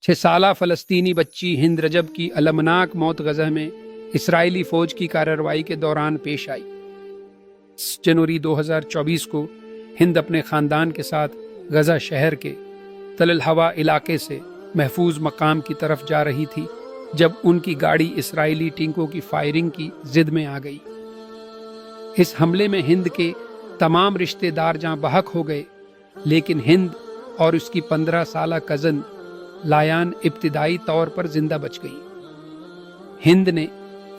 6 سالہ فلسطینی بچی ہند رجب کی المناک موت غزہ میں اسرائیلی فوج کی کارروائی کے دوران پیش آئی۔ جنوری 2024 کو ہند اپنے خاندان کے ساتھ غزہ شہر کے تل الہوا علاقے سے محفوظ مقام کی طرف جا رہی تھی جب ان کی گاڑی اسرائیلی ٹینکوں کی فائرنگ کی زد میں آ گئی۔ اس حملے میں ہند کے تمام رشتہ دار جاں بحق ہو گئے، لیکن ہند اور اس کی 15 سالہ کزن لایان ابتدائی طور پر زندہ بچ گئی۔ ہند نے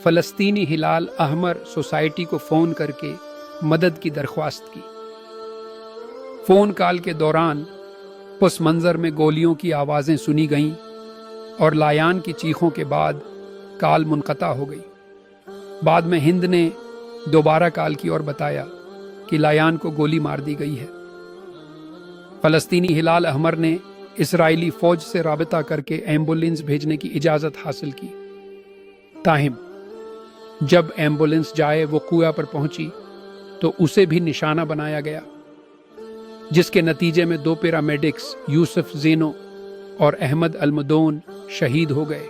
فلسطینی ہلال احمر سوسائٹی کو فون کر کے مدد کی درخواست کی۔ فون کال کے دوران پس منظر میں گولیوں کی آوازیں سنی گئیں اور لایان کی چیخوں کے بعد کال منقطع ہو گئی۔ بعد میں ہند نے دوبارہ کال کی اور بتایا کہ لایان کو گولی مار دی گئی ہے۔ فلسطینی ہلال احمر نے اسرائیلی فوج سے رابطہ کر کے ایمبولینس بھیجنے کی اجازت حاصل کی، تاہم جب ایمبولینس جائے وقوعہ پر پہنچی تو اسے بھی نشانہ بنایا گیا، جس کے نتیجے میں 2 پیرامیڈکس یوسف زینو اور احمد المدون شہید ہو گئے۔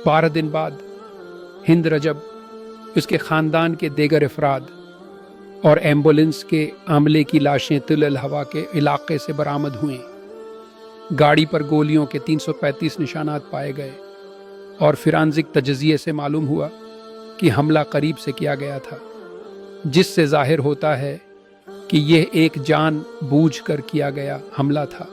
12 دن بعد ہند رجب، اس کے خاندان کے دیگر افراد اور ایمبولینس کے عاملے کی لاشیں تل الہوا کے علاقے سے برآمد ہوئیں۔ گاڑی پر گولیوں کے 335 نشانات پائے گئے اور فرانزک تجزیے سے معلوم ہوا کہ حملہ قریب سے کیا گیا تھا، جس سے ظاہر ہوتا ہے کہ یہ ایک جان بوجھ کر کیا گیا حملہ تھا۔